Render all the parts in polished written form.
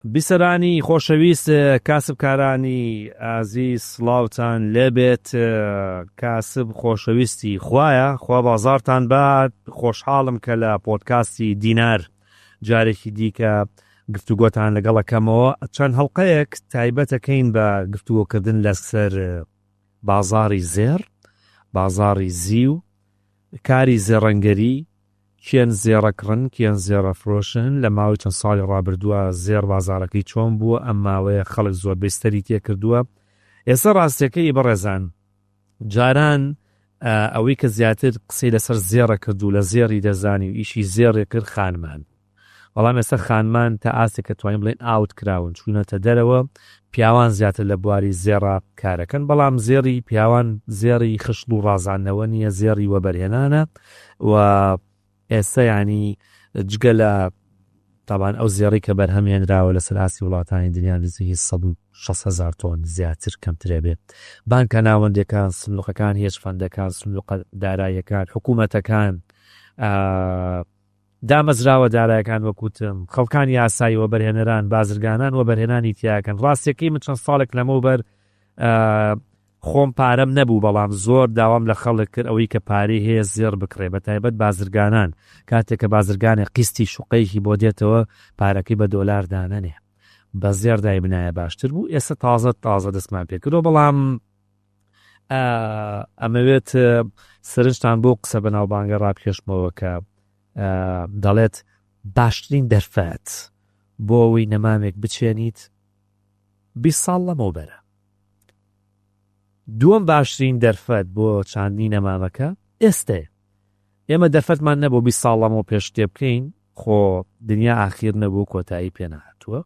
بیسەرانی خۆشەویست کاسبکارانی ئازیز سڵاوتان لێبێت. کاسب خۆشەویستی خوایە، خوا بازارتان بات. خۆشحاڵم کە لە پۆدکاستی دینار جارێکی دیکە گفتوگۆتان لەگەڵەکەمەوە. چەند هەڵقەیەک تایبەتەکەین بە گفتوگۆکردن لەسەر بازاری زێر، بازاری زیو، کاری زێڕەنگەری، کێن زێڕەکڕن کێن زێڕە فرۆشن. لە ماوەی چەند ساڵی ڕابردووە زێر بازارەکەی چۆن بووە، ئەم ماوەیە خەڵک زۆر بێستەری تێکردووە. ئێستا ڕاستیەکەی بەڕێزان، جاران ئەوەی کە زیاتر قسەی لەسەر زێڕە کردو لە زێڕی دەزانی و ئیشی زێڕێ کرد خانمان. بەڵام ئێستا خانمان تا ئاستێک کە توانین بڵێن ئاوت کراون چوونەتە دەرەوە، پیاوان زیاتر لە بواری زێڕە کارەکەن. بەڵام زێڕی پیاوان زێڕی خشت و ڕازانەوە نییە، زێڕی وەبەرهێنانە. و ئێستا ینی جگە لە تاوان ئەو زێڕی کە بەرهەمێنراوە لە سەراسی وڵاتانی دنیا نزیکی 160,000 تۆن زیاتر کەمترێ بێت. بانکە ناوەندەکان، سندوقەکان، هێز فەندەکان، سندوقە داراییەکان، حکوومەتەکان دامەزراوە دارایەکان وەکوتم، خەڵکانی یاسایی وەبەرهێنەران، بازرگانان وەبەرهێنانی تیاکەن. ڕاستیەکەی من چەند ساڵێک لەمەوبەر خۆم پارەم نەبوو، بەڵام زۆر داوام لە خەڵک کرد ئەوەی کە پارەی هەیە زێر بکڕێ، بە تایبەت بازرگانان. کاتێک کە بازرگانێک قیستی شوقەیەکی بۆ دێتەوە پارەکەی بە دۆلار دانەنێ، بە زێر دای بنایە باشتر بوو. ئێستا تازە دەستمان پێ کردەوە. بەڵام ئەمەوێت سرنجتان بۆ قسە بەناوبانگە ڕابکێشمەوە کە دەڵێت باشترین دەرفەت بۆ ئەوەی نەمامێک بچێنیت 20 ساڵ لەمەوبەرە. دووەم باشترین دەرفەت بۆ چاندنی نەمامەکە ئێستێ. ئێمە دەرفەتمان نەبوو 20 ساڵ لەمەوە پێش تێ بکەین، خۆ دنیا ئاخیر نەبوو، کۆتایی پێنەهاتووە.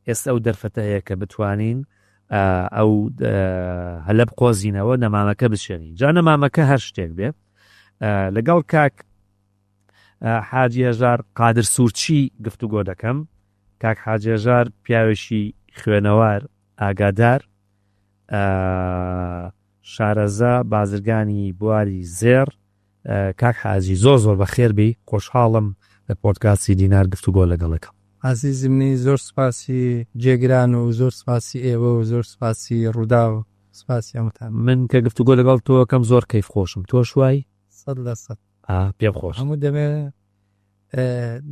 ئێستا ئەو دەرفەتە هەیە کە بتوانین ئەو هەلە بقۆزینەوە نەمامەکە بچێنین. جا نەمامەکە هەر شتێک بێ. لەگەڵ کاک حاجی هەژار قادر سوورچی گفتوگۆ دەکەم. کاک حاجی هەژار پیاوێکی خوێنەوار، ئاگادار، شارەزا، بازرگانی بواری زێر. کاک حاجی زۆر بەخێر بی. خۆشحاڵم لە پۆدکاستی دینار گفتوگۆ لەگەڵەکەم. عزیزی منی زۆر سپاسی جێگران و زۆر سپاسی ئێوە و زۆر سپاسی ڕوودا و سپاسی هەمووتان. من کە گفتوگۆ لەگەڵ تۆ کەم زۆر کەیف خۆشم. تۆ شوای 100% پێم خۆش. هەموو دەمێ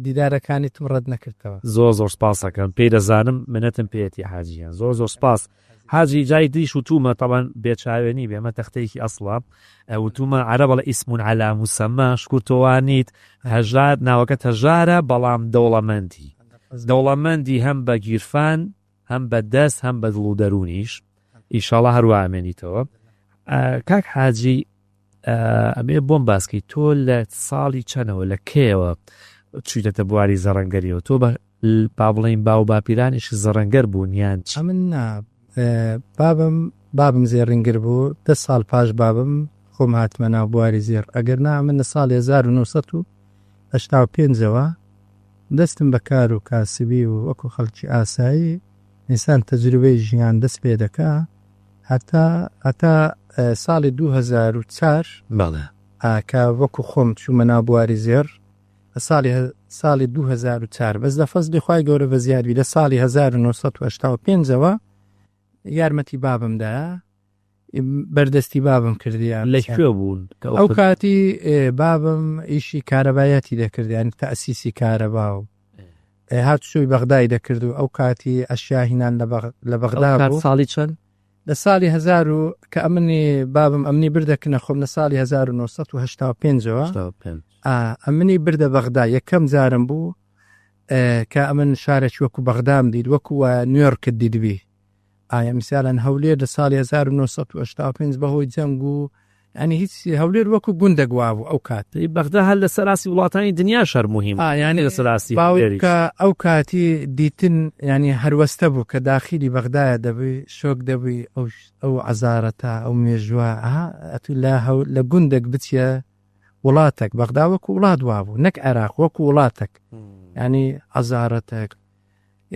دیدارەکانی تم ڕەت نەکردەوە. زۆر سپاسەکەم. پێی دەزانم منەتم پێێتی حاجیان. زۆر سپاس. حاجی جای دیش وتومە طبعا بێچاوێنی بێمە تەختەیەکی ئەسڵە وتومە عەرە بەڵە ئیسمون عەلا موسەمە شکوتۆوانیت. هەژار ناوەکە هەژارە، بەڵام دەوڵەمەندی هەم بە گیرفان، هەم بە دەست، هەم بە دڵ و دەرونیش. ئیشاڵڵا هەروە ئامێنیتەوە. کاک حاجی ئەمێ بۆم باسکەی تۆ لە ساڵی چەنەوە لە کێوە چوویتە بواری زەڕەنگەریەوە؟ تۆ با بڵێین باو باپیرانیش زەڕەنگەر بوون یان چ؟ ئەمن بابم زێڕنگر بوو. 10 ساڵ پاش بابم خۆم هاتمە ناو بواری زێر. ئەگەر نا من لە ساڵی 1985ەوە دەستم بە کار و کاسبی و وەکو خەڵکی ئاسایی ئینسان تەجروبەی ژیان دەست پێ دەکا هەتا ساڵی 2004 کە وەکو خۆم چوومە ناو بواری زێر ساڵی 2004. بەس لە فەزلی خوای گەورە بە زیادوی لە ساڵی 1985ەوە یارمەتی بابمدا، بەردەستی بابم کردیان. لەکوێ بوون؟ ئەو کاتی بابم ئیشی کارەبایەتی دەکردیان، تەئسیسی کارەبا و هاتوچۆی بەغدای دەکرد و ئەو کاتی ئەشیاهینان لە بەغدا بوو. ساڵی چەند؟ لە ساڵی 1000 کە ئەمنی بابم ئەمنی بردەکنە خۆم لە ساڵی 1985ەوە ئەمنی بردە بەغدا. یەکەم جارم بوو کە ئەمن شارێکی وەکو بەغدام دید، وەکووە نیویۆرکت دیدبی. ئایا میسالەن هەولێر لە ساڵی 1985 بەهۆی جەنگ و ینی هیچ هەولێر وەکو گوندەگوا بوو. ئەو کات بەغدا هەر لە سەراسی وڵاتانی دنیا شەر مهم، ینی لە سەراسی کە ئەو کاتی دیتن ینی هەروەستە بوو کە داخلی بەغدایە دەبی شۆک دەبی ئەو عەزارەتە ئەو مێژوە لە گوندێک بچە وڵاتێک. بەغدا وەکو وڵات وا بوو، نەک عێراق، وەکو وڵاتێک. ینی عەزارەتێک،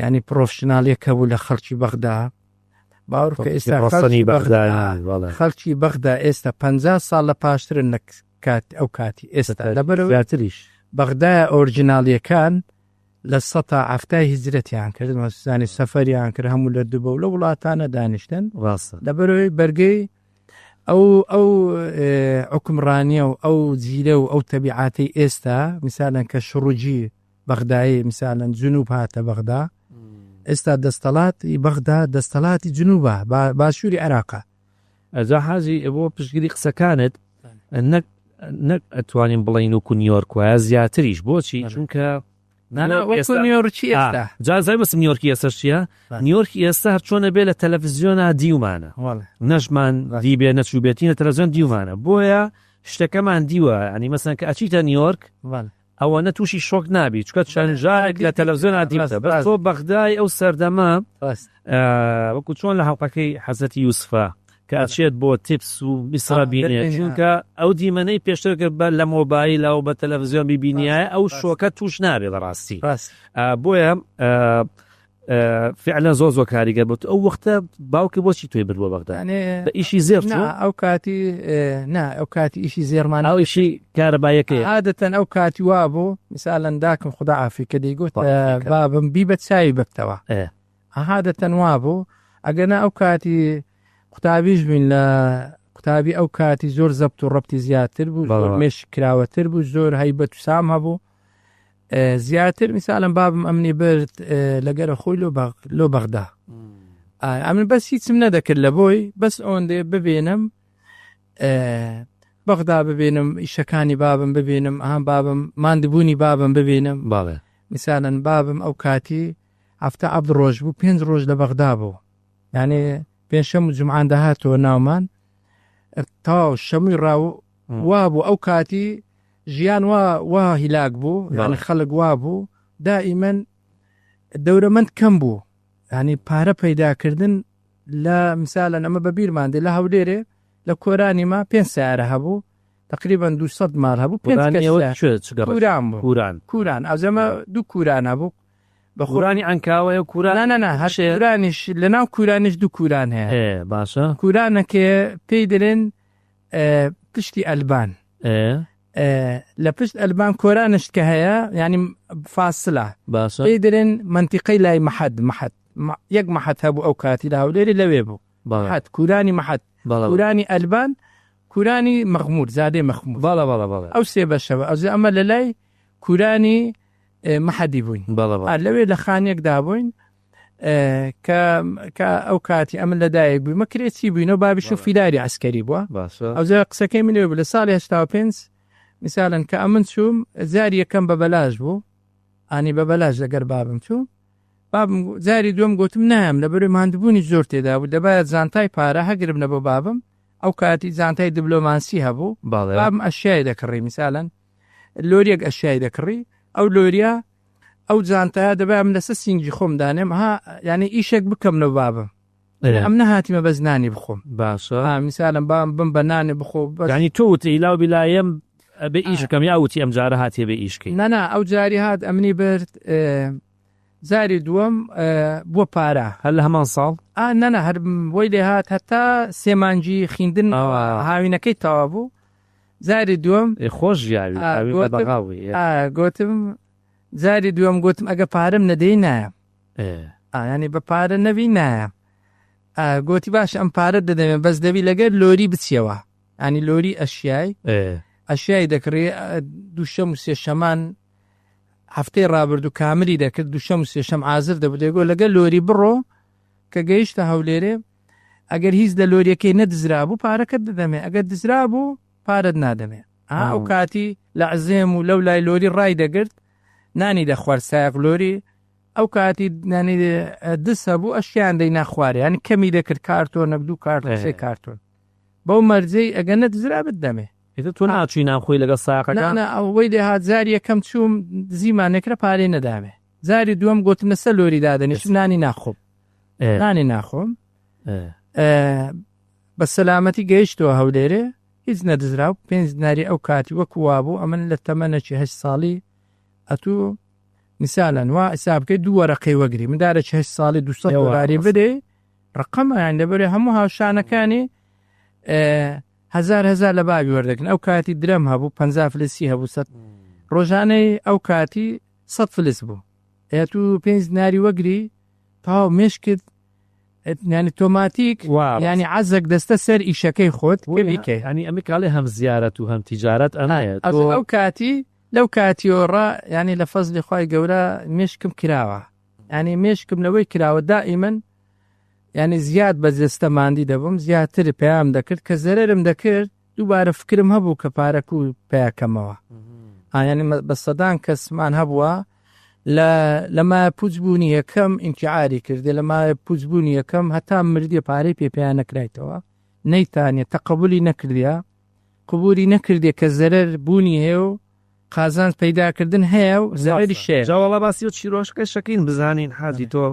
ینی پرۆفشناڵیەکە بوو لە خەڵکی بەغدا. باوەڕکە ئێستا خەڵکی بەغدا ئێستا 50 ساڵ لە پاشترن ئەو کاتی ئێستا لەبەرەوەتریش بەغدای ئۆریجیناڵیەکان لە سەتا ئافتای هیجرەتیان کرد مەسوزانی سەفەریان کرد هەموو لە دووبە و لە وڵاتانە دانیشتن ڕاستە لەبەرەوەی بەرگەی ئەو حکمڕانیە و ئەو جیرە و ئەو تەبیعاتی ئێستا میسالەن کە شڕوجی بەغدایی میسالەن جنوب هاتە بەغدا ئێستا دەستەڵاتی بەغدا دەستەڵاتی جنوبە باشووری عێراقا ئەجا حاجی بۆ پشتگیری قسەکانت نەک ئەتوانین بڵین وکو نیویۆرک وایە زیاتریش بۆچی چونکە نیویۆرکی ئێستا جازای بەسم نیویۆرکی ئێستا چییە نیویۆرکی ئێستا هەر چۆنە بێ لە تەلەڤیزیۆنە دیومانە نەشمان دیبێ نەچوبێتی لە تەلەڤیزیۆن دیومانە بۆیە شتەکەمان دیوە ینی مەسەن کە ئەچیتە نیویۆرک ئەوە نەتووشی شۆک نابی چکە چەندژارێک لە تەلەڤیزیۆنە دیوتە بە تۆ بەغدای ئەو سەردەما وەکو چۆن لە حەڵقەکەی حەزەتی یوسفە کە ئەچێت بۆ تیپس و میسرە بینێت چونکە ئەو دیمەنەی پێشترکرد بە لە مۆبایل و بە تەلەڤیزیۆن ببینیایە ئەو شۆکە توش نابێ بەڕاستی بۆیە فعلا زۆر کاریگەر بوت ئەو وەختە باوکە بۆچی توی بردووە بەغدا بە ئیشی زێر ئەو کاتی ئەو کاتی ئیشی زێرمان ئەو ئیشی کارەبایەکەی عادەتەن ئەو کاتی وا بوو میسالەن داکم خوددا عافی کە دەیگوت بابم بی بە چاوی بکتەوە عادەتەن وا بوو ئەگەنا ئەو کاتی قوتابیش بووین لە قوتابی ئەو کاتی زۆر زەبط و ڕەبتی زیاتر بوو زۆر مێش کراوەتر بوو زۆر هەیبەت و سام هەبوو زیاتر میسالم بابم ئەمنی برد لەگەرە خۆی لۆ بەغدا ئەمن بەس هیچم نەدەکرد لە بۆی بەس ئەوەندێ ببێنم بەغدا ببێنم ئیشەکانی بابم ببێنم بابم ماندبوونی بابم ببێنم میسالەن بابم ئەو کاتی هەفتە عەبد ڕۆژ بوو 5 ڕۆژ لە بەغدا بوو یعنی پێنجشەم و جومعان داهاتەوە ناومان تاو شەمووی ڕاو وا بوو ئەو کاتی ژیان وا هیلاک بوو یعنی خەڵک وا بوو دائیمەن دەورەمەند کەم بوو ینی پارە پەیداکردن لە میسالەن ئەمە بە بیرماندێ لە هەولێرێ لە کۆرانی ما 5 سیارە هەبوو تقریبا 200 ماڵ هەبوو کوران ئەوزەمە 2 کوران هەبوو بە خورانی ئەنکاوەیە کوران هەرشێرانیش لە ناو کورانش 2 کوران هەیە باشە کورانەکە پێی دەرێن پشتی ئەلبان لە پشت ئەلبان کۆرانش کە هەیە ینی فاسلە پێی دەرێن منتیقەی لای مەحەد یەک مەحەد هەبوو ئەو کاتی لە هەولێری لەوێ بوو مەحەد کورانی مەحەد کورانی ئەلبان کورانی مەغمور زادەی مەخمور ئەو سێ بەشەوە ئەوزە ئەمە لە لای کورانی مەحەدی بووین لەوێ لە خانێکدا بووین کە ئەو کاتی ئەمن لەدایک بووی مەکرێتی بووینەوە بابیش و فیلاری عسکەری بووە ئەوزە قسەکەی منێ بوو لە ساڵی 85 میسالەن کە ئەمن چووم زاری یەکەم بە بەلاژ بوو ئانی بە بەلاژ لەگەر بابم چوو بابم زاری دوم گوتم نام لە بەروی ماندبوونی زۆر تێدا بوو دەبایە زانتای پارە هەگرم لە بۆ بابم ئەو کاتی زانتای دیبلۆماسی هەبوو بابم ئەشیای دەکڕی میسالەن لۆریەک ئەشیای دەکڕی ئەو لۆریە ئەو جانتایە دەبای من لەسەر سینگی خۆم دانێم یعنی ئیشێک بکەم لە بابم ئەم نەهاتیمە بە زنانی بخۆم باشە میسالم بام بم بە نانێ بخۆ ینی تۆ ئیلاو بیلایم بە ئیشەکەم یاوتی ئەم جارە هاتیێ بە ئیشکی نەنا ئەو جاری هات ئەمنی برد زاری دووەم بۆ پارە هەر لە هەمان ساڵ نەنا هەر بۆی لێ هات هەتا سێمانجی خوێندن هاوینەکەی تەوا بوو زاری دووەم خۆش ژیاوی گوتم زاری دووەم گوتم ئەگە پارەم نەدەی نایە ینی بە پارە نەوی نایە گوتی باش ئەم پارە دەدەمێت بەس دەبی لەگەر لۆری بچیەوە ینی لۆری ئەشیای دەکڕێ دووشەم و سێشەمان هەفتەی ڕابرد و کامری دەکرد دووشەم و سێشەم ئازر دەبدێگۆ لەگەر لۆری بڕۆ کە گەیشتە هەولێرێ ئەگەر هیچ لە لۆریەکەی نەدزرا بوو پارەکەت دەدەمێ ئەگەر دزرا بوو پارەت نادەمێ ئەو کاتی لە عزێم و لەو لای لۆری ڕای دەگرت نانی دەخوارد سایق لۆری ئەو کاتی نانی دس هەبوو ئەشیان دەی ناخوارێ ینی کەمی دەکرد کارتۆنەک 2 کارتۆن 3 کارتۆن بەو مەرجەی ئەگە نەدزرا بدەمێ تۆ ناچووی نامخۆی لەگەڵ ساقەکە ئەوەی دەهات زاری یەکەم چووم زیمانێکرە پارەی نەدامێ زاری دووەم گوتم لەسەر لۆری دادەنیشم نانی ناخۆم نانی ناخۆم بە سەلامەتی گەیشتەوە هەولێرێ هیچ نەدزرا و 5 دیناری ئەو کاتی وەکووا بوو ئەمن لە تەمەنەکی 8 ساڵی ئەتوو میسالەن وا حسابکەی 2 وەرەقەی وەگری مندارێکی 8 ساڵی 200 دلاری بدەی ڕقەمەیان لەبەرێ هەموو هاوشانەکانی 1000 لە بابی وەردەکەن ئەو کاتی درەم هەبوو 50 فلسی هەبوو ڕۆژانەی ئەو کاتی 100 فلس بوو تو 5 دیناری وەگری تاو مشکت ینی تۆماتیک ینی عەزێک دەستە سەر ئیشەکەی خۆت بکەی. ینی ئەمە کاڵێ هەم زیارەت و هەم تیجارەت ئەمەیە ئەو کاتی لەو کاتیۆڕە ینی لە فەزلی خی گەورە مشکم کراوە، ینی مشکم لەوەی کراوە دائیمەن ینی زیاد بە جستەماندی دەبم زیاتر پێیان دەکرد کە زەرم دەکرد دووبارە فکرم هەبوو کە پارەک و پێکەمەوە. ینی بە سەدان کەسمان هەبووە لەما پوچبوونی یەکەم ئینکیعاری کردێ لەما پوچبوونی یەکەم هەتا مردیە پارەی پێیان نەکرایتەوە نەیتانێت تەقبولی نەکردیا قبوری نەکردێ کە زەرەر بوونی هەیە و قازان پەیداکردن هەیە و زەوەری شێ جاوەڵا باسی و چیرۆشکە شەکەین بزانین حاجی تۆ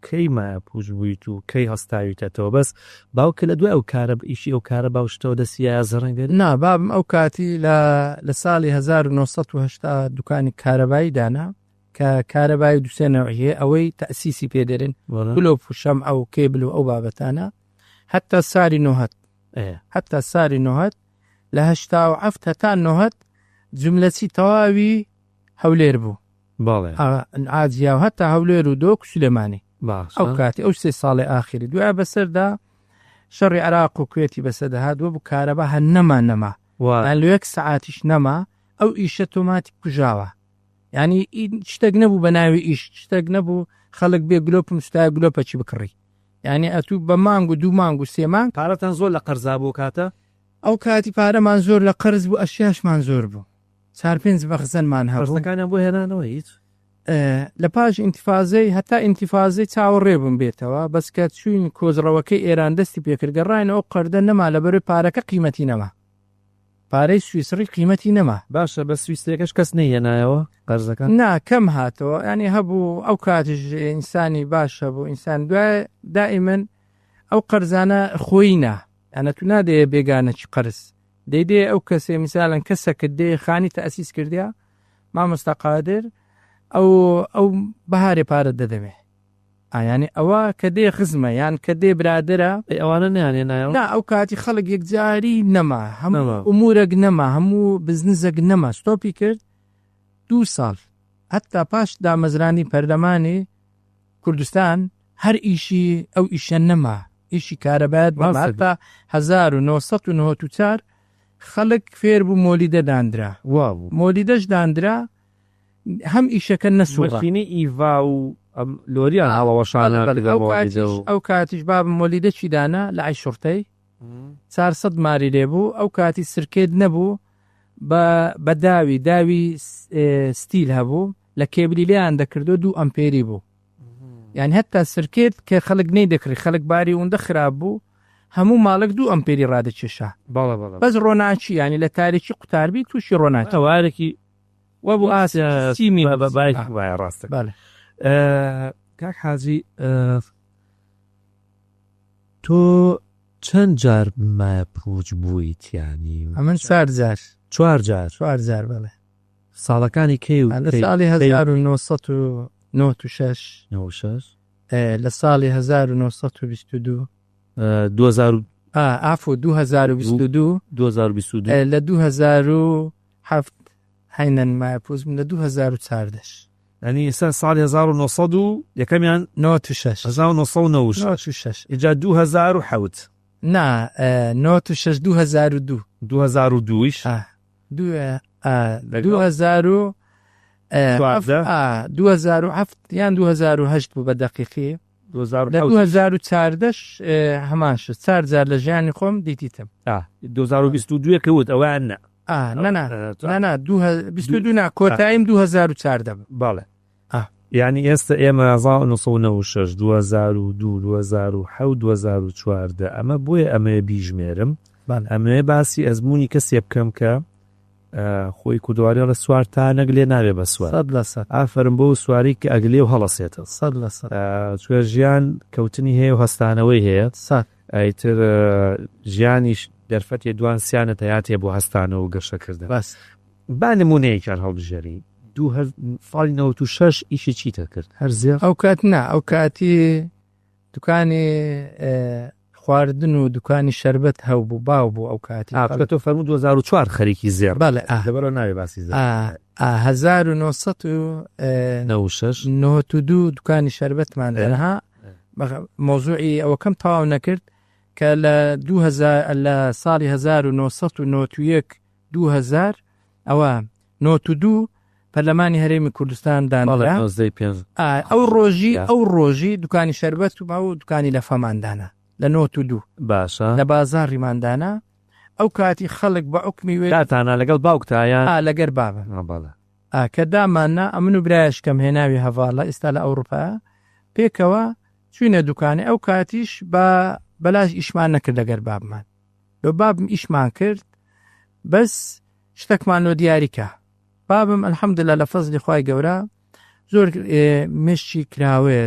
کەیمە پوچ بوویت و کەی هەستاویتەوە بەس باوکە لە دوای ئەو کارە ئیشی ئەو کارە باوشتەوە دەسیە زەڕەنگە نا بابم ئەو کاتی لە ساڵی 1970 دوکانی کارەبایی دانا کە کارەبای دووسێنەوەیە ئەوەی تەسیسی پێدەرن گلۆ پوشەم ئەو کێبل و ئەو بابەتانە حتا ساری نۆهەت حتا ساری نۆهەت لە 1970 هەتا نۆهەت جملەچی تەواوی هەولێر بوو ئاجیا و هەتا هەولێر و دۆک سلێمانی ئەو کاتی ئەو 3 ساڵی ئاخری دوای بەسەردا شەڕی عراق و کوێتی بەسەردەهات وە بوو کارەبا هەر نەما لە 1 سەعاتیش نەما ئەو ئیشە تۆماتی کوژاوە ینی شتێک نەبوو بە ناوی ئیش شتێک نەبوو خەڵک بێ گلۆپم سوتای گلۆپەچی بکڕی ینی ئەتوو بە مانگ و 2 مانگ و 3 مانگ پارەتان زۆر لە قەرزا بوو کاتە ئەو کاتی پارەمان زۆر لە قەرز بوو ئەشیاشمان زۆر بوو 4-5 بەخزەنمان هەڵەکانیان بۆ هێنانەوە هیچ لە پاش ئینتیفازەی هەتا ئینتیفازەی چاوەڕێبم بێتەوە بەس کە چوین کۆزڕەوەکەی ئێران دەستی پێکردگەڕایەوە قەردە نەما لەبەرەوەی پارەکە قیمەتی نەما پارەی سویسری قیمەتی نەما باشە بە سویسریەکەش کەس نەیەنایەوە قەرزەکان ناکەم هاتەوە ینی هەبوو ئەو کاتیش ئینسانی باشە بوو ئینسان دوای دائیمەن ئەو قەرزانە خۆینا ئەنە تو نادەیە بێگانەی قەرز دەیدێ ئەو کەسێ میساڵەن کەسەکرد دێ خانی تەسیس کردیا مامۆستا قادر ئەو بەهارێ پارەت دەدەوێ ئایانی ئەوە کە دێ خزمە یان کە دێ برادرە ئەوانە نیانێنایەوە نا ئەو کاتی خەڵک یەکجاری نەما هەموو ئومورەك نەما هەموو بزنسێک نەما ستۆپی کرد 2 ساڵ هەتا پاش دامەزرانی پەرلەمانی کوردستان هەر ئیشی ئەو ئیشە نەما ئیشی کارەبایەت هەتا 1994 خەڵک فێر بوو مۆلیدە دانرا مۆلیدەش دانرا هەم ئیشەکە نەسوورفینی ئیڤا و لۆریان هەڵەوەشانە ئەو کاتیش بابم مۆلیدە چی دانا لە ئای شورتەی 400 ماری لێبوو ئەو کاتی سرکێت نەبوو بە داوی ستیل هەبوو لە کێبلی لیان دەکردو 2 ئەمپێری بوو یان هەتا سرکێت کە خەڵک نەی دەکری خەڵک باری ئەوەندە خراپ بوو هەموو ماڵک 2 ئەمپێری ڕادەکێشا بەس ڕۆناچی ینی لە تاریکی قوتاربی تووشی ڕۆناچ ئەوارێکی وە بوو ئاسیمی بەبای ڕاستە کاک حاجی تۆ چەند جار مایە پوچ بوویتیانی ئەمن 4 جار بەڵێ ساڵەکانی کەی و لە ساڵی 1996 لە ساڵی 1922 2022 لە 2007 هەینەن مایە پوچم لە 2014 ینی ئێستا ساڵی 1900 یەکەمیان 1996 ئینجا 2007 نا 96 2002 2002 2007 یان 2008 بوو بە دەقیقی 2014 هەمان 4 جار لە ژیانی خۆم دیتیتم 2022 کەوت ئەوە نە 22 کۆتاییم 2014 باڵێ یعنی ئێستا ئێمە 1996 2002 2007 2014 ئەمە بۆیە ئەمەیە بیژمێرم ئەمەیە باسی ئەزمموی کەسێ بکەم کە خۆی کودواری لە سوار تا نەگلێ نابێ بە سوار ئافرم بۆ سواری کە ئەگلێ و هەڵەسێتە چوە ژیان کەوتنی هەیە و هەستانەوەی هەیە ئەیتر ژیانیش دەرفەتی دوانسیانە تەیاتێ بۆ هەستانە و گەشەکردن با نمونەیەکیان هەڵبژێری ساڵی 96 ئیشی چیتە کرد هەر زێر ئەو کات ئەو کاتی دوکانی خواردن و دوکانی شەربەت هەو بوو باو بوو ئەو کاتی تۆ فەرموو 2004 خەریکی زێر بەڵێ لەبەرەوە ناوێ باسی زێر 1992 دوکانی شربەتمان لەها مۆزوعی ئەوە کەم تەواو نەکرد کە لە ساڵی 1991 ئەوە 92 پەرلەمانی هەرێمی کوردستان دانرا ئەو ڕۆژی دوکانی شەربەت و دوکانی لە فەماندانە لە 92 باشە لە بازاڕیماندانە ئەو کاتی خەڵک بە عوکمی وێتانە لەگەڵ باوکتایان لەگەر بابە کە دامانە ئەمن و برایشکەم هێناوی هەواڵە ئێستا لە ئەوروپا پێکەوە چوینە دوکانێ ئەو کاتیش بەلاش ئیشمان نەکرد لەگەر بابمان بە بابم ئیشمان کرد بەس شتێکمانۆ دیاریکە بابم ئەلحەمدوللا لە فەزلی خوای گەورە زۆر مشتی کراوێ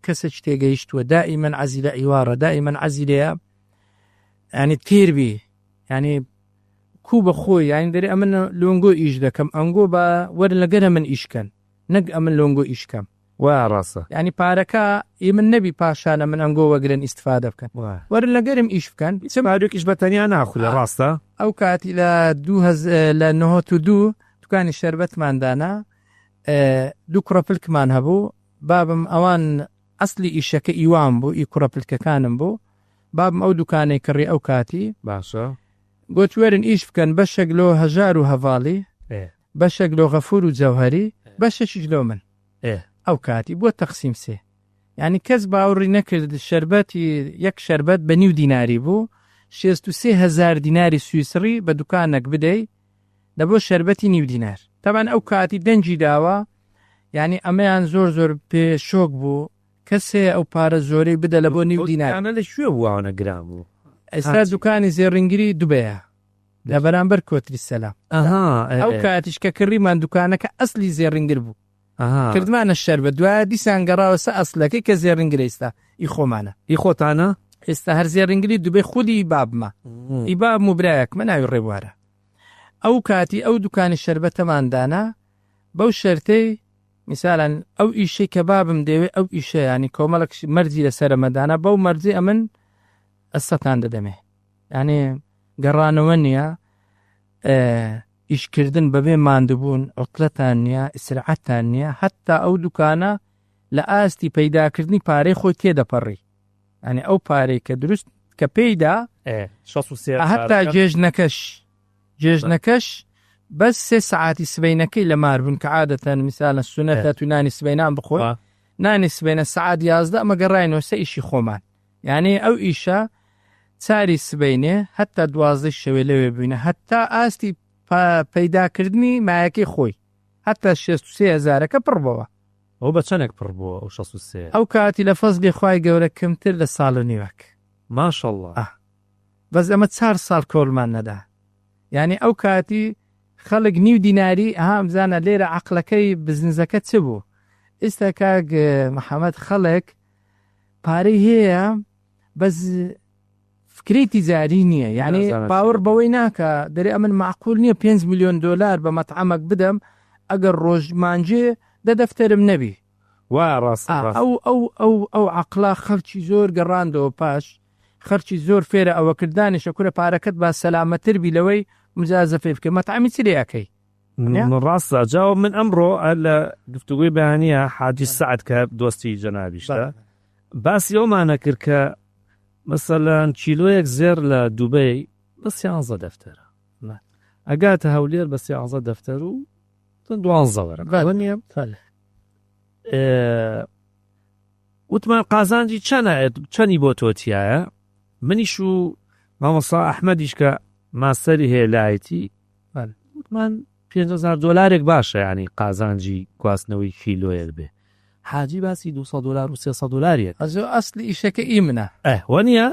کەسێک تێگەیشتووە دائیمەن عەزی لە ئیوارە دائیمەن عەزی لێیە ینی تێربی ینی کوو بە خۆی یانی دەری ئەمن لۆنگۆ ئیش دەکەم ئەنگۆ بە وەرن لەگەرە من ئیشکەن نەک ئەمن لۆنگۆ ئیشکەم وا ڕاستە ینی پارەکە من نەبی پاشانە من ئەنگۆ وەگرن ئیسفادە بکەن وەرن لەگەرم ئیش بکەن چمادوێکیش بەتەنیا ناخو لە ڕاستە ئەو کاتی لە 92 دوکانی شەربەتماندانە دوو کوڕەپلکمان هەبوو بابم ئەوان ئەسلی ئیشەکە ئیوان بوو ئی کوڕەپلکەکانم بوو بابم ئەو دوکانەی کڕی ئەو کاتی باشە گوتوێرن ئیش بکەن بەشێک لۆ هەژار و هەڤاڵی بەشێک لۆ غەفور و جەوهەری بەشەشیش لۆ من ئەو کاتی بۆ تەقسیم سێ یعنی کەس باوەڕی نەکرد شەربەتی یەک شەربەت بە 9 دیناری بوو 63,000 دیناری سویسری بە دوکانێک بدەی لە بۆ شەربەتی 9 دینار تەبان ئەو کاتی دەنجی داوە یعنی ئەمەیان زۆر پێشۆک بوو کەسێ ئەو پارە زۆرەی بدە لە بۆ 9 دینار لە شوێ بووانە گرام بوو ئێستا دوکانی زێڕنگری دوبەیە لە بەرامبەر کۆتری سەلام ئەو کاتیش کە کڕیمان دوکانەکە ئەسلی زێڕنگر بوو کردمانە شەربەت دوایە دیسان گەڕاوە سە ئەسلەکەی کە زێڕنگرە ئێستا ئی خۆمانە ئی خۆتانە ئێستا هەر زێڕنگری دوبێ خودی بابمە ئی باب موبرایەکمە ناوی ڕێبوارە ئەو کاتی ئەو دوکانی شەربەتەماندانە بەو شەرتەی میسالەن ئەو ئیشەی کە بابم دەوێت ئەو ئیشە ینی کۆمەڵک مەرجی لەسەرمەدانە بەو مەرجی ئەمن ئەستان دەدەمێ ینی گەڕانەوە نییە ئیشکردن بەبێ ماندبوون عوتلەتان نییە ئیسرعەتان نییە حتا ئەو دوکانە لە ئاستی پەیداکردنی پارەی خۆی تێدەپەڕی ینی ئەو پارەی کە دروست کە پێیدا هەتا جێژنەکەش بەس 3 ساعتی سبەینەکەی لە ماربوون کە عادەتەن میسالە سونەتە تو نانی سبەینان بخۆی نانی سبەینە سعات 11 ئەمە گەڕاینەوە سە ئیشی خۆمان یعنی ئەو ئیشە چاری سبەینێ هەتا 12 شەوێ لەوێ بووینە هەتا ئاستی پەیداکردنی مایەکەی خۆی هەتا 63,000ەکە پڕ بەوە ئەو بە چەندێک پڕ بووە ئەو 63 ئەو کاتی لە فەزلی خوای گەورە کەمتر لە ساڵ و نیوەک ماشەڵڵا بەس ئەمە 4 ساڵ کۆڵمان نەدا یعنی ئەو کاتی خەڵک 9 دیناری ئەهامزانە لێرە عەقلەکەی بزنسەکە چ بوو ئێستا کاک محەممەد خەڵک پارەی هەیە بەس فکری تیجاری نییە یعنی باوەڕ بەوەی ناکە دەرێ ئەمن معقول نییە 5 میلیۆن دلار بە مەتعەمەک بدەم ئەگەر ڕۆژمانجێ دەفتەرم نەبی وا ڕاست ئەو عەقلا خەڵکی زۆر گەڕاندەوە پاش خەرچی زۆر فێرە ئەوەکردانی شەکورە پارەکەت با سەلامەتر بی لەوەی مجازە پێ بکە مەتعەمی چ لێیەکەی ڕاستە جاوە من ئەمڕۆ لە گفتوگوی بەیانیە حاجی سعد کە دۆستی جەنابیشتە باسی ئەومانە کرد کە مەسەلەن چیلۆیەک زێر لە دووبەی بە 13 دەفتەرە ئەگاتە هەولێر بە 13 دەفتەر و 12 وەرە نییە وتمان قازانجی چەنی بۆ تۆتیایە منیش و مامۆستا ئەحمەدیش کە ماستەری هەیە لایەتی وتمان 5,000 دلارێک باشە ینی قازانجی گواستنەوەی کیلۆیەک بێ حاجی باسی 200 دلار و 300 دلاریە ئەسلی ئیشەکە ئی منە وەنیە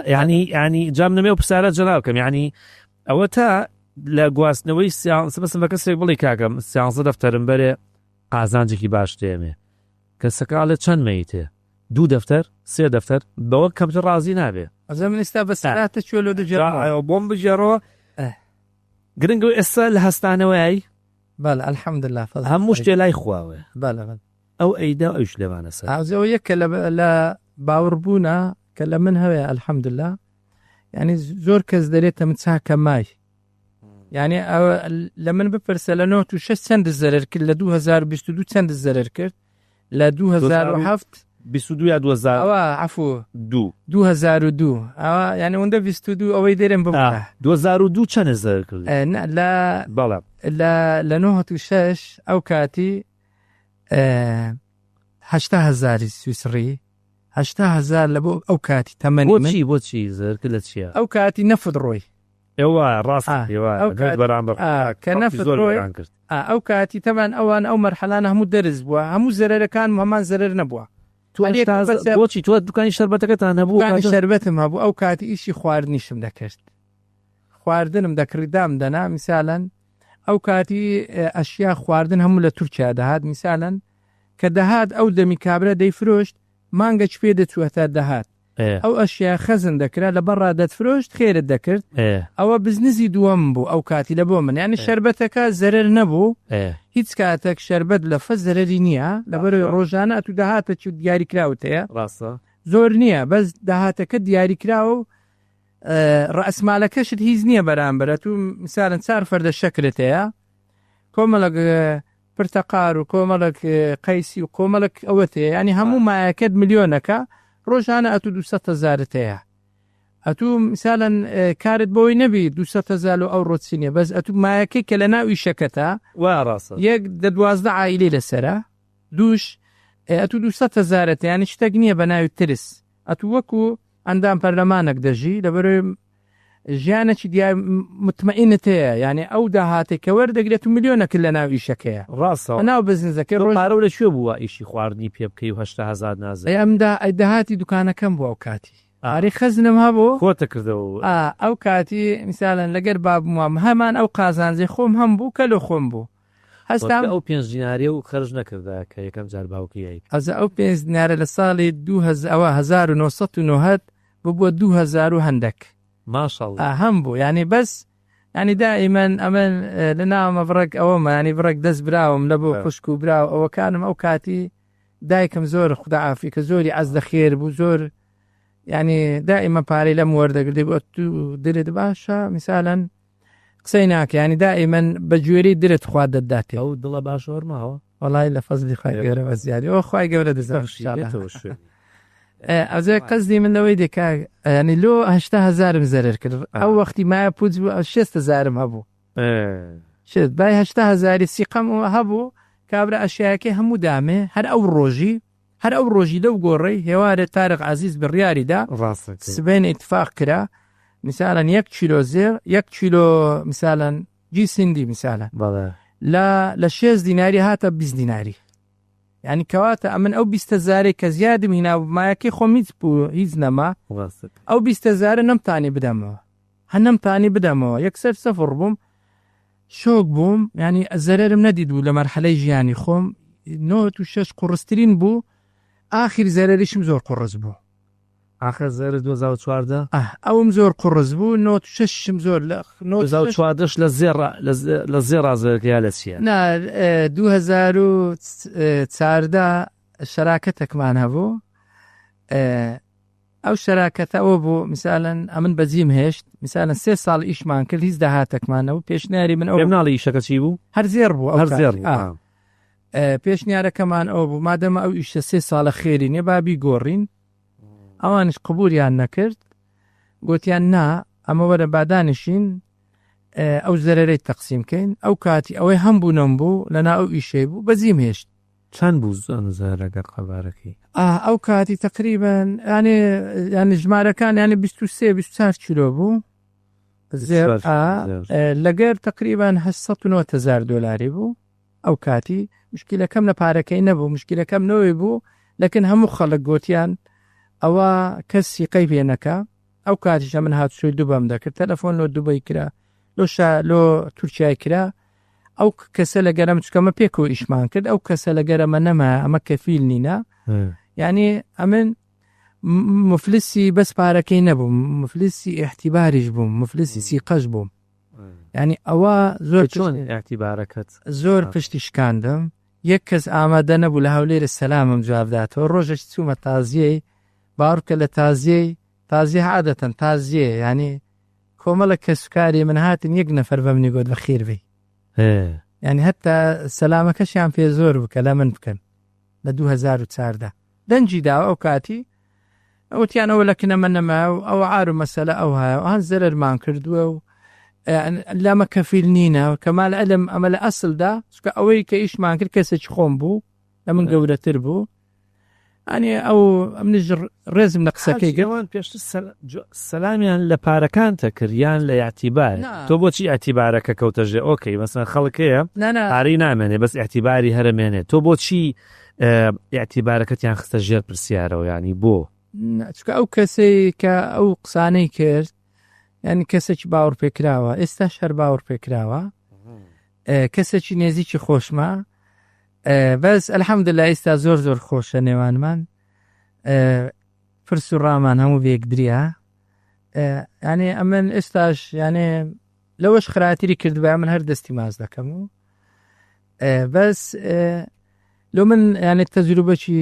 ینی جام نەمێ و پرسیارە جەناو بکەم ینی ئەوە تا لە گواستنەوەی سیانسە بە کەسێک بڵی کاکەم 13 دەفتەرم بەرێ قازانجێکی باش دێمێ کەسەکە چەند مەیتێ 2 دەفتەر 3 دەفتەر بەوە کەمتر ڕازی نابێ ئەزە من ئێستا بە سەراتە چۆلۆ دەجێڕەوە بۆم بژێڕەوە گرنگ و ئێستا لە هەستانەوەی بەڵێ ئەلحەمدوللا هەموو شتێ لای خواوە بەڵێ ئەو ئەیدا ئەوش لێوانە سەر ئەوزەوە یەکە لە باوەڕبوونە کە لە من هەوێ ئەلحەمدوللا یعنی زۆر کەس دەرێتە من چاکە مای یعنی لە من بپرسە لە 96 چەند زەرەر کرد لە 2022 چەند زەرەر کرد لە 2007 22 یا 2000 ئەوە عفو 2002 ئەوە یعنی اوندا 22 ئەوەی دێرم بمە 2002 چەند زەرەر کرد لە بەڵام لە 96 ئەو کاتی 80,000 سویسری 80,000 لە بۆ ئەو کاتی تەمەنی بۆچی زەرەر کرد لە چییە ئەو کاتی نەفت ڕۆی ئێوە ڕاست بەرامبەر کە نەفت ڕۆی ئەو کاتی تەمان ئەوان ئەو مەرحەلانە هەموو دەرز بووە هەموو زەرەرەکان هەمان زەرەر نەبووە بۆچی تۆ دوکانی شەربەتەکەتان هەبوو شەربەتم هەبوو ئەو کاتی ئیشی خواردنیشم دەکرد خواردنم دەکردام دەنا میسالەن ئەو کاتی ئەشیا خواردن هەموو لە تورکیا دەهات میسالەن کە دەهات ئەو دەمی کابرا دەیفرۆشت مانگە پێ دەچوەتە دەهات ئەو ئەشیا خەزن دەکرا لە بەڕا دەتفرۆشت خێرت دەکرد ئەوە بزنسی دووەم بوو ئەو کاتی لە بۆ من یعنی شەربەتەکە زەرەر نەبوو هیچ کاتێک شەربەت لە فە زەرەری نییە لەبەر ڕۆژانە ئەتو داهاتە چ دیاریکراوتەیە ڕاستە زۆر نییە بەس داهاتەکە دیاریکراوە و ڕئەسمالەکەشت هیچ نییە بەرامبەر تو مثالن 4 فەردە شەکرتەیە کۆمەڵک پرتەقار و کۆمەڵک قەیسی و کۆمەڵک ئەوەتەیە ینی هەموو مایەکەت ملیۆنەکە ڕۆژانە ئەتو 200,000 هەیە ئەتو مثالەن کارت بۆی نەبی 200,000 ئەو ڕۆچینە بەس ئەتو مایەکەی کە لە ناوی شەکەتە ڕاستە یەک 12 عائیلەی لەسەرە دووش ئەتو 200,000 ینی شتێک نییە بە ناوی ترس ئەتو وەکو ئەندام پەرلەمانێک دەژی لەبەرەوەی ژیانێکی متمەئینت هەیە یعنی ئەو داهاتێکە وەردەگرێت و ملیۆنەکە لە ناوی شەکەیە ڕاستە ناو بزنسەکە ڕۆژارە لە شوێ بووە ئیشی خواردنی پێ بکەی و 80,000 نازە ئەمدا ئەداهاتی دوکانەکەم بوو ئەو کاتی ئاری خەزنم هەبوو خۆتە کردەوە ئەو کاتی میسالەن لەگەر بابم هەمان ئەو قازانجی خۆم هەم بوو کە لە خۆم بوو هەستام ئەو 5 دیناریە و خەرج نەکردا کە یەکەم جار باوکی ئەز ئەو 5 دینارە لە ساڵی 1990 ببووە 2000 و هەندێک ماشاءڵڵا هەم بوو ینی بەس ینی دائیمەن ئەمن لە ناومە بڕێک ئەوەمە ینی بڕێک دەست براوم لە بۆ خوشک و براو ئەوەکانم ئەو کاتی دایکم زۆر خودعافی کە زۆری عەز دەخێر بوو زۆر ینی دائیمە پارەی لەم وەردەگرێ بۆ تو درێت باشە میسالەن قسەی ناکە ینی دائیمەن بە گوێرەی درێت خوا دەداتێ ئەو دڵە باشۆرماوە وەڵای لە فەزلی خوای گەورە بە زیادی ئەوە خوای گەورە دەزانێتەوە ئەوزای قەزدی من لەوەی دێکا ینی لۆ 80,000 زەرەر کرد ئەو وەختی مایە پوچ بوو 6,000 هەبوو شت بای 80,000 سیقەم هەبوو کابرا ئەشیاکەی هەموو دامێ هەر ئەو ڕۆژی لەو گۆڕەی هێوارە تارق عەزیز بڕیاریدا سبەین ئیتفاق کرا مثالەن 1 کیلۆ زێر 1 کیلۆ مثالەن جی سندی مثالەن لە 6 دیناری هاتە 20 دیناری یعنی کەواتە ئەمن ئەو 20,000 کە زیادم هینا مایەکەی خۆم هیچ بوو هیچ نەما ئەو 20,000 نەمتانی بدەمەوە نەمتانی بدەمەوە یەکسەر سەفر بووم شۆک بووم ینی زەرەرم نەدید بوو لە مەرحەلەی ژیانی خۆم 96 قوڕسترین بوو ئاخر زەرەریشم زۆر قوڕس بوو آخر زەرە 2014 ئەوم زۆر قوڕس بوو 96شم زۆر لە 2014 لە زێڕا زەرەکەیا لە چیە 2014 شەراکەتێکمان هەبوو ئەو شەراکەتەوە بوو مثالەن ئەمن بەجیم هێشت مثالەن 3 ساڵ ئیشمان کرد هیچ داهاتێکمانەوە پێشنیاری من ئەو ناڵی ئیشەکە چی بوو هەر زێر بوو هەر زێر پێشنیارەکەمان ئەو بوو مادەمە ئەو ئیشە 3 ساڵە خێری نیە بابی گۆڕین ئەوانش قبولیان نەکرد گوتیان نا ئەمە وەرە بادانشین ئەو زەرەرەی تەقسیمکەین ئەو کاتی ئەوەی هەمبوو نەمبوو لەنا ئەو ئیشەی بوو بەجیم هێشت چەند بوو زەرەگە قەبارەکەی ئەو کاتی تقریبان ینی ژمارەکان ینی 23-24 کیلۆ بوو زێر لەگەر تقریبان 890,000 دۆلاری بوو ئەو کاتی مشکلەکەم لە پارەکەی نەبوو مشکلەکەم نەوەی بوو لەکن هەموو خەڵک گوتیان ئەوە کەسی قەی پێنەکە ئەو کاتیشە من هاتووی دووبم دەکرد تەلەفۆن لۆ دووبەی کرا لۆ تورکیای کرا ئەو کەسە لە گەرەم چکەمە پێکەوە ئیشمان کرد ئەو کەسە لە گەرەمە نەما ئەمە کەفیل نینە یعنی ئەمن مفلسی بەس پارەکەی نەبوو مفلسی احتیباریش بووم مفلسی سیقەش بووم ینی ئەوە زۆر چۆن احتیبارەکەت زۆر پشتی شکاندم یەک کەس ئامادە نەبوو لە هەولێرە سەلامم جوابداتەوە ڕۆژێک چوومە تازیەی باوکە لە تازیە عادەتەن تازیە ینی کۆمەڵە کەسوکاری من هاتن یەک نەفەر بە منی گوت بەخێر بێ یعنی هەتا سەلامەکەشیان پێ زۆر بکە لە من بکەن لە 2014 دەنجی داوە ئەو کاتی ئەوتیانەوە لە کنە من نەما و ئەو عار و مەسەلە ئەو هایە هەن زەرمان کردووە و لامە کەفیل نینە کەمال ئەلم ئەمە لە ئەسڵدا چکە ئەوەی کە ئیشمان کرد کەسێکی خۆم بوو لە من گەورەتر بوو ئەنێ ئەو ئەمنیش ڕێزم لە قسەکەی گەوان پێشتر سەلامیان لە پارەکانتە کردیان لە یاعتیبار تۆ بۆچی ئەتیبارەکە کەوتەژێ ئۆکەی مەسەن خەڵکەیە ئاری نامێنێ بەس ئەتیباری هەرمێنێت تۆ بۆچی ئەتیبارەکەتیان خستە ژێر پرسیارەوە ینی بۆ چکە ئەو کەسەی کە ئەو قسانەی کرد ینی کەسێکی باوەڕ پێکراوە ئێستا شەر باوەڕ پێکراوە کەسێکی نێزیکی خۆشمە بەس ئەلحەمدوللا ئێستا زۆر زۆر خۆشە نێوانمان پرس و ڕامان هەموو بێکدریە ینی ئەمن ئێستاش یانێ لەوەش خراتیری کردبە من هەر دەستی ماز دەکەم و بەس لۆ من یانێ تەجروبەکی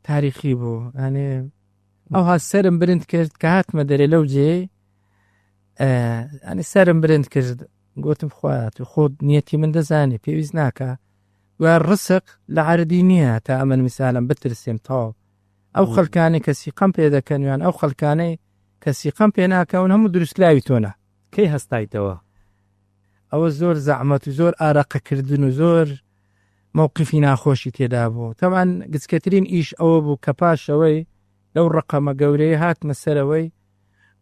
تاریخی بوو ینێ ئەوها سەرم برند کرد کە هاتمە دەرێ لەو جێ ینی سەرم برند کرد گوتم خوات و خۆت نیەتی من دەزانێ پێویست ناکە و ڕسق لە عەردی نییە تا ئەمن میسالم بترسێم تاو ئەو خەڵکانی کەسی قەم پێ دەکەنویان ئەو خەڵکانەی کەسی قەم پێ ناکەون هەموو دروستکراوی تۆنە کەی هەستایتەوە ئەوە زۆر زەحمەت و زۆر ئاراقەکردن و زۆر مووقفی ناخۆشی تێدا بوو تەمان گچکەترین ئیش ئەوە بوو کە پاشەوەی لەو ڕقەمە گەورەی هاتمە سەرەوەی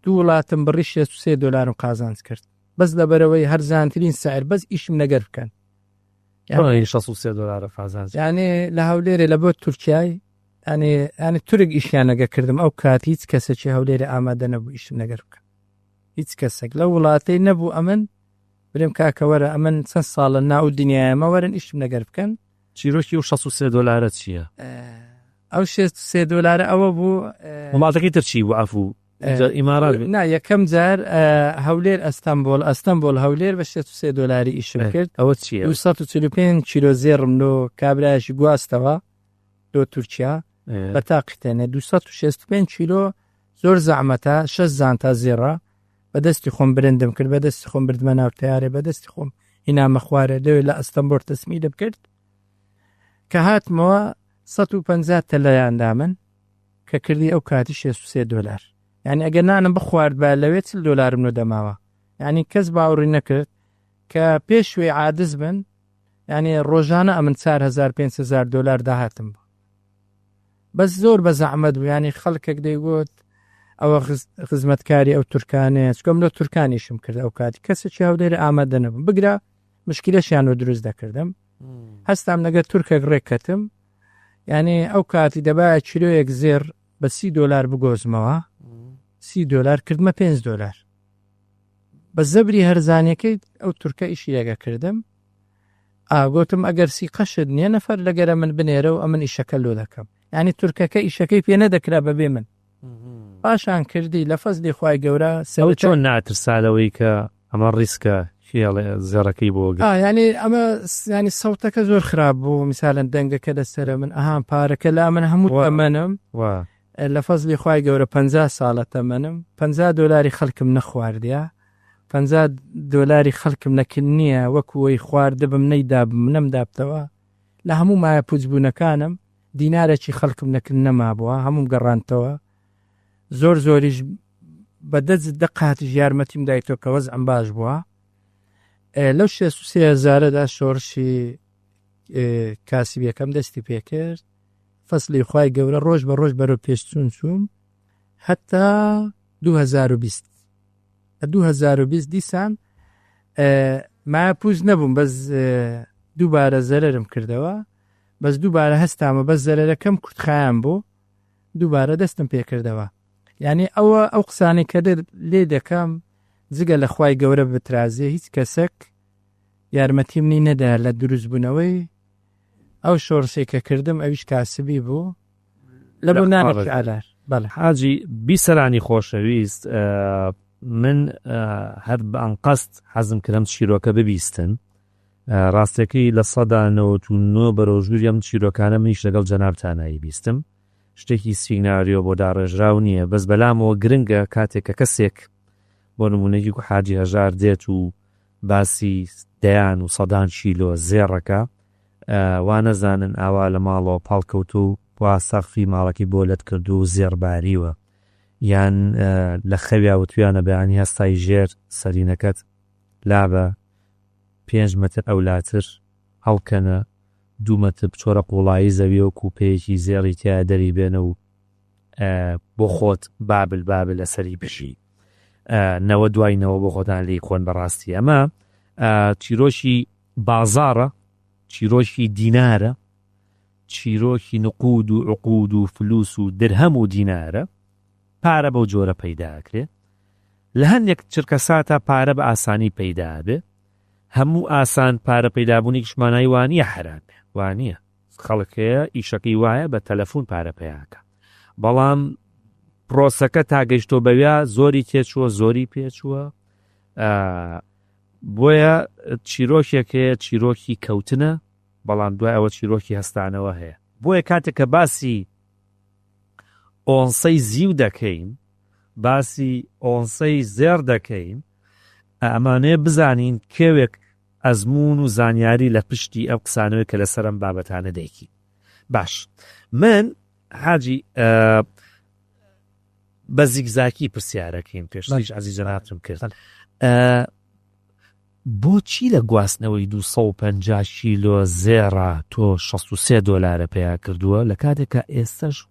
دوو وڵاتم بڕی $63 قازانج کرد بەس لەبەرەوەی هەرزانترین سعر بەس ئیشم نەگەر بکەن $63 فازانج یانێ لە هەولێرە لە بۆ تورکیای ینی تورک ئیشیانەگە کردم ئەو کات هیچ کەسێکی هەولێرە ئامادە نەبوو ئیشم نەگەر بکەن هیچ کەسێک لە وڵاتەی نەبوو ئەمن برم کاکەوەرە ئەمن چەند ساڵە ناو دنیایەمە وەرن ئیشم نەگەر بکەن چیرۆکی و $63 چییە ئەو $63 ئەوە بوو وڵاتەکەی ترچی و ئەفو ئیمارات نا یەکەم جار هەولێر ئەستەمبۆل هەولێر بە $63 ئیشم کرد ئەوە چییە 245 کیلۆ زێڕم لۆ کابرایشی گواستەوە لۆ تورکیا بە تاقیتێنێ 265 کیلۆ زۆر زەحمەتە 6 زانتا زێڕە بەدەستی خۆم برندم کرد بەدەستی خۆم بردمە ناو تیارێ بەدەستی خۆم هینامە خوارە لەوێ لە ئەستەمبۆل تەسمیدەم کرد کە هاتمەوە 150 تەلەیاندا من کە کردی ئەو کاتی $63 یعنی ئەگەر نانم بخوارد بە لەوێ $40 نۆ دەماوە یعنی کەس باوەڕی نەکرد کە پێشوێ عادز بن یعنی ڕۆژانە ئەمن $4,000-5,000 داهاتم بوو بەس زۆر بە زەحمەت بوو ینی خەڵکێک دەیگوت ئەوە خزمەتکاری ئەو تورکانێ چکۆم لە تورکانیشم کرد ئەو کاتی کەسێکی هەولێرە ئامادە نەبووم بگرە مشکلەشیان و دروست دەکردم هەستام لەگەر تورکێک ڕێککەتم یعنی ئەو کاتی دەبایە چیرۆیەک زێر بە $30 بگۆزمەوە $30 کردمە $5 بە زەبری هەرزانەکەی ئەو تورکە ئیشی لەگە کردم ئاگۆتم ئەگەر سی قەشت نییە نەفەر لەگەرە من بنێرە و ئەمن ئیشەکە لۆ دەکەم ینی تورکەکە ئیشەکەی پێ نەدەکرا بەبێ من پاشان کردی لە فەزلی خوای گەورە چۆن ناترسالەوەی کە ئەمە ڕیسکە زێڕەکەی بۆ ینی ئەمە ینی سەوتەکە زۆر خراپ بوو میسالەن دەنگەکە لەسرە من ئەهان پارەکە لا من هەموو ئەمەنم لە فەزلی خوای گەورە 50 ساڵە تەمەنم $50 خەڵکم نەخواردیە $50 خەڵکم نەکرد نییە وەکوەی خواردبم نەیدابم نەمدابتەوە لە هەموو مایە پوچبوونەکانم دینارێکی خەڵکم نەکرد نەما بووە هەموم گەڕانتەوە زۆر زۆریش بە قاتیش یارمەتیم دایتەوە کە وەزعم باش بووە لەو 63,000دا شۆڕشی کاسبیەکەم دەستی پێکرد فەسلی خوای گەورە ڕۆژ بە ڕۆژ بەرەو پێشچوون چووم هەتا 2020 دیسان ماپوز نەبووم بەس دووبارە زەرەرم کردەوە بەس دووبارە هەستامە بەس زەرەرەکەم کورتخایان بوو دووبارە دەستم پێکردەوە یعنی ئەو قسانی کە لێ دەکەم جگە لە خوای گەورە بترازێ هیچ کەسێک یارمەتیم نی نەدا لە دروست بوونەوەی ئەو شۆڕشێک کە کردم ئەویش کاسبی بوو لە بۆ نانێکی ئالار بەڵێ حاجی بیسەرانی خۆشەویست من هەر بە ئەنقەست حەزم کردم چیرۆکە ببیستن ڕاستەکەی لە 99 بەرەوژووری ئەم چیرۆکانە منیش لەگەڵ جەنابتانایی بیستم شتێکی سیناریۆ بۆ داڕێژراو نییە بەس بەلامەوە گرنگە کاتێک کە کەسێک بۆ نمونەیەکی حاجی هەژار دێت و باسی دەیان و سەدان کیلۆ زێڕەکە وا نەزانن ئاوا لە ماڵەوە پاڵکەوت و وا سەقفی ماڵەکەی بۆ لەت کرد و زێڕباریوە یان لە خەویا وتویانە بەیانی هەستای ژێر سەرینەکەت لابە 5 مەتر ئەولاتر هەڵکەنە 2 مەتر بچۆرە قوڵایی زەوی و کوپەیەکی زێڕی تیا دەری بێنە و بۆ خۆت بابل لەسەری بژی نەوە دوایینەوە بۆ خۆتان لی خۆن بەڕاستی ئەمە چیرۆشی بازارە چیرۆشی دینارە چیرۆکی نقود و عقود و فلوس و درهەم و دینارە پارە بەو جۆرە پەیداکرێ لە هەندێک چرکە ساتە پارە بە ئاسانی پەیدا بێ هەموو ئاسان پارە پەیدابوونی کشمانایی وانیە حرامێ وانیە خەڵکەیە ئیشەکەی وایە بە تەلەفۆن پارە پەیاکە بەڵام پرۆسەکە تاگەیشتۆ بەویا زۆری تێچووە زۆری پێچووە بۆیە چیرۆکێکەیە چیرۆکی کەوتنە بەڵام دوای ئەوە چیرۆکی هەستانەوە هەیە بۆیە کاتێک کە باسی ئۆنسەی زیو دەکەین باسی ئۆنسەی زێر دەکەین ئەمانەیە بزانین کێوێک ئەزمون و زانیاری لە پشتی ئەو قسانەوەی کە لەسەرم بابەتانە دەیکی باش من حاجی بە زیگزاکی پرسیارەکەیم پێشتریش عەزیزەناتم کرد بۆچی لە گواستنەوەی 250 کیلۆ زێڕە تۆ 63 دۆلارە پێیا کردووە لە کاتێکە ئێستش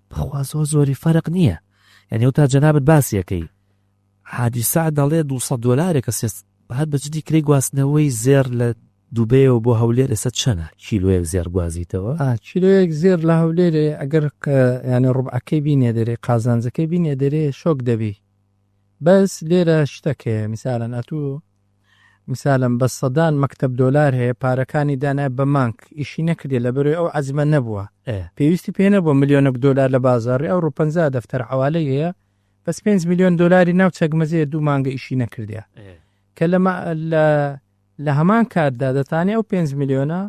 بەخوا زۆری فەرق نییە یعنی ئەو تا جەنابەت باسیەکەی حادیسا دەڵێ 200 دۆلارێکە هەر بەجددی کڕی گواستنەوەی زێر لە دووبێەوە بۆ هەولێر ئێستا چەنە کیلۆیەک زێر گوازیتەوە کیلۆیەک زێر لە هەولێرێ ئەگەر یعنی ڕوبعەکەی بینێ دەرێ قازانجەکەی بینێ دەرێ شۆک دەبی بەس لێرە شتەکەیە میسالەن ئەتوو میسالم بە سەدان مەکتەب دۆلار هەیە پارەکانی دانا بە مانک ئیشی نەکردێ لە بەروی ئەو عەزمە نەبووە پێویستی پێ نەبووە ملیۆنێک دۆلار لە بازاڕی ئەو 50 دەفتەر حواڵەی هەیە بەس 5 میلیۆن دۆلاری ناو چەکمەزەیە 2 مانگە ئیشی نەکردیا کە لە هەمان کاتدا دەتانێ ئەو 5 میلیۆنە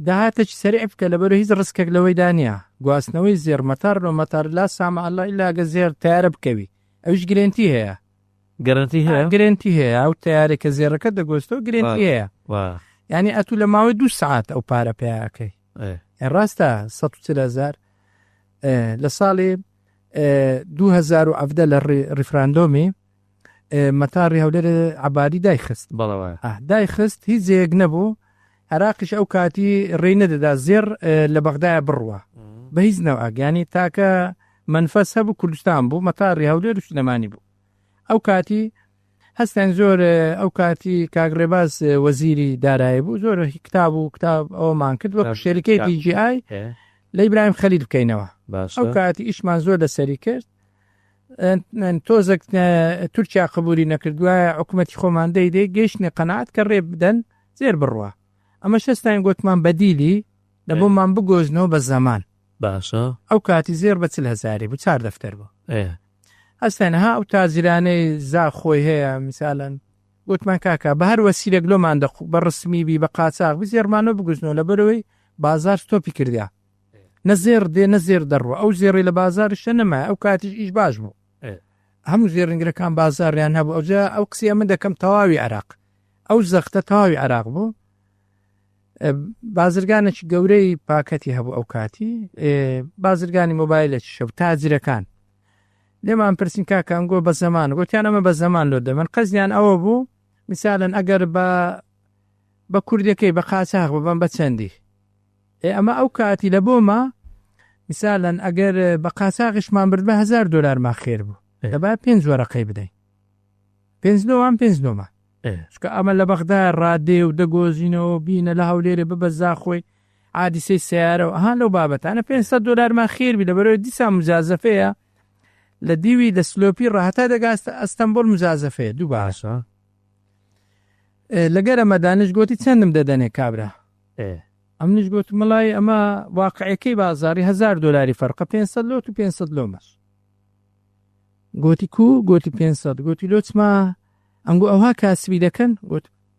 داهاتەی سەریع بکە لە بەرە هیچ ڕستکێک لەوەی دانیە گواستنەوەی زێر مەتار مەتار لا سامەعەڵڵا ئیلاگە زێر تیارە بکەوی ئەوش گرنتی هەیە گرنتی هەیە ئەو تیارێکە زێڕەکە دەگۆستەوە گرنتی هەیە یعنی ئەتوو لە ماوەی 2 سعات ئەو پارە پێیاکەی ڕاستە 140,000 لە ساڵی 2017 لە ڕیفراندۆمی مەتاری هەولێر عەباری دایخست هیچ جێیەک نەبوو عێراقیش ئەو کاتی ڕێی نەدەدا زێر لە بەغدایە بڕوە بە هیچ نەوەگانی تاکە منفەس هەبوو کوردستان بوو مەتاری هەولێر و سلێمانی بوو ئەو کاتی هەستان زۆر ئەو کاتی کاگڕێباز وەزیری دارایی بوو زۆر کتاب ئەومان کرد وەک شێرکەی PGI لە ئیبراهیم خەلیل بکەینەوە ئەو کاتی ئیشمان زۆر لەسەری کرد تۆزێک تورکیا قبولی نەکردووە حکوومەتی خۆمان دەیدێ گەیشتنی قەناعەت کە ڕێ بدەن زێر بڕوە ئەمە شەستان گوتمان بەدیلی لە بۆمان بگۆزنەوە بە زەمان باشە ئەو کاتی زێر بە 40,000 بوو 4 دەفتەر بوو ئەستانەها ئەو تازیرانەی خۆی هەیە میسالەن گوتمان کاکە بە هەر وەسیلێک لۆمان بە ڕسمی بی بە قاچاق زێرمانەوە بگوزنەوە لە بەرەوەی بازار ستۆپی کردیا نەزێر دێ نەزێر دەڕوە ئەو زێڕی لە بازارشە نەمای ئەو کاتیش ئیش باش بوو هەموو زێڕنگرەکان بازاریان هەبوو ئەوجا ئەو قسیە من دەکەم تەواوی عێراق ئەو زەختە تەواوی عێراق بوو بازرگانێکی گەورەی پاکەتی هەبوو ئەو کاتی بازرگانی مۆبایلێکی شەو تاجرەکان لێمان پرسین کاکەنگۆ بە زەمان گوتیان ئەمە بە زەمان لۆ دەمەن قەزیان ئەوە بوو میسالەن ئەگەر بە کوردەکەی بە قاچاق ببەن بە چەندی ئەمە ئەو کاتی لە بۆمە میسالەن ئەگەر بە قاچاقیشمان برد بە 1000 دۆلار ما خێر بوو دەبا 5 وەرەقەی بدەین 5 نۆمە چکە ئەمە لە بەغدا ڕادێ و دەگۆزینەوە بینە لە هەولێرە ببەزا خۆی عادیسەی سیارەوە هەان لەو بابەتانە 500 دۆلار ما خێربی لە بەرەوەی دیسا مجازەفەیە لە دیوی لە سلۆپی ڕاهەتا دەگاستە ئەستەمبۆل مجازەفەیە دوو باشە لەگەرە مەدانش گوتی چەندم دەدەنێ کابرا ئەمنیش گوت مڵای ئەمە واقعەکەی بازاری 1000 دۆلاری فەرقە 500 لۆت و 500 لۆمەش گوتی گوتی 500 گوتی لۆچما ئەنگو ئەوها کاسبی دەکەن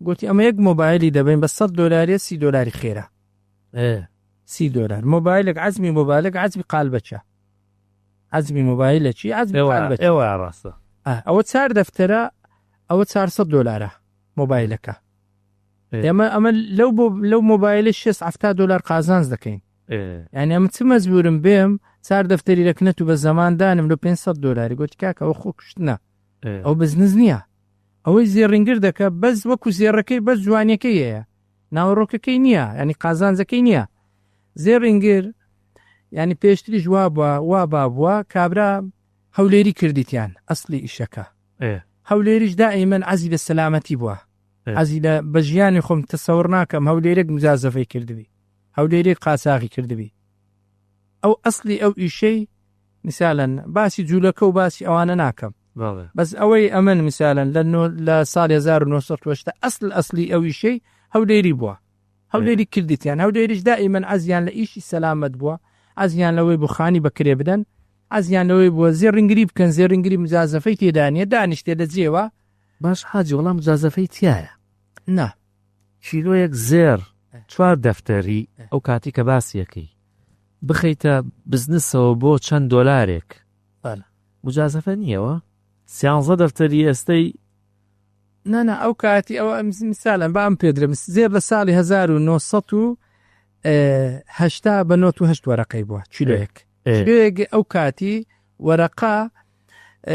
گوتی ئەمە یەک مۆبایلی دەبین بە 100 دۆلاری 30 دۆلاری خێرە 30 دۆلار مۆبایلێک عەزمی مۆبایلێک عەزمی قالبەچە عەزمی مۆبایلە چی عەزمی قالبەچە ئێوە ڕاستە ئەوە 4 دەفتەرە ئەوە 400 دلارە مۆبایلەکە ئێمە لەو مۆبایلە 670 دلار قازانز دەکەین یعنی ئەمە چ مەجبورم بێم 4 دەفتەری دەکنێت و بە زەماندانم لە 500 دلاری گوتی کاکە ئەوە خۆ کوشتنە ئەو بزنس نییە ئەوەی زێڕینگر دەکە بەس وەکو زێڕەکەی بەس جوانیەکەی هەیە ناوەڕۆکەکەی نییە ینی قازانجەکەی نییە زێڕینگر ینی پێشتریش وا بووە کابرا هەولێری کردیتیان ئەسلی ئیشەکە هەولێریش دائیمەن عەزی لە سەلامەتی بووە عەزی لە بە ژیانی خۆم تەسەوڕ ناکەم هەولێرێک مجازەفەی کردبی هەولێرێک قاچاغی کردبی ئەو ئەسلی ئەو ئیشەی مثالەن باسی جوولەکە و باسی ئەوانە ناکەم بەس ئەوەی ئەمن مثالەن لە ساڵی 1970 ئەسلی ئەو ئیشەی هەولێری بووە هەولێری کردیتیان هەولێریش دائیمەن عەزیان لە ئیشی سەلامەت بووە عەزیان لەوەی بخانی بەکرێ بدەن عەزیان لەوەی بووە زێڕینگری بکەن زێڕینگری مجازەفەی تێدانیە دانیشتێ لە جێوە باش حاجی وەڵام مجازەفەی تایە نا کیلۆیەک زێر 4 دەفتەری ئەو کاتی کە باسیەکەی بخەیتە بزنسەوە بۆ چەند دۆلارێک مجازەفە نییەوە 13 دەفتەری ئێستەی نانا ئەو کاتی ئەوە مثالەن بام پێدرم زێر لە ساڵی 1970 بە 98 وەرەقەی بووە چیلۆیەک ئەو کاتی وەرەقا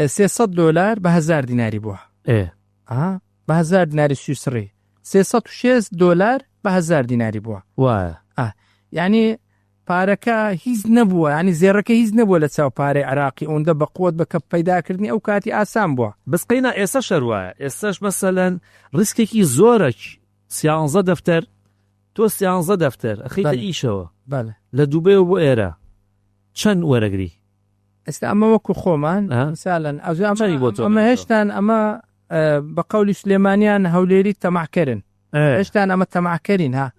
300 دلار بە 1000 دیناری بووە بە 1000 دیناری سویسری 306 دلار بە 1000 دیناری بووە وایە یعنی پارەکە هیچ نەبووە ینی زێڕەکە هیچ نەبووە لە چاو پارەی عراقی ئەوەندە بە قوت بە کە پەیداکردنی ئەو کاتی ئاسان بووە بەسقینە ئێستا شەروایە ئێستاش مەسەلەن ڕیسکێکی زۆرەك 13 دەفتەر تۆ 13 دەفتەر ئەخیتە ئیشەوە لە دووبێ بۆ ئێرە چەند وەرەگری ئێستا ئەمە وەکو خۆمان مثالەن ئەمە هێشتان ئەمە بە قەولی سلێمانیان هەولێری تەماحکەرن هێشتان ئەمە تەماحکەرین ها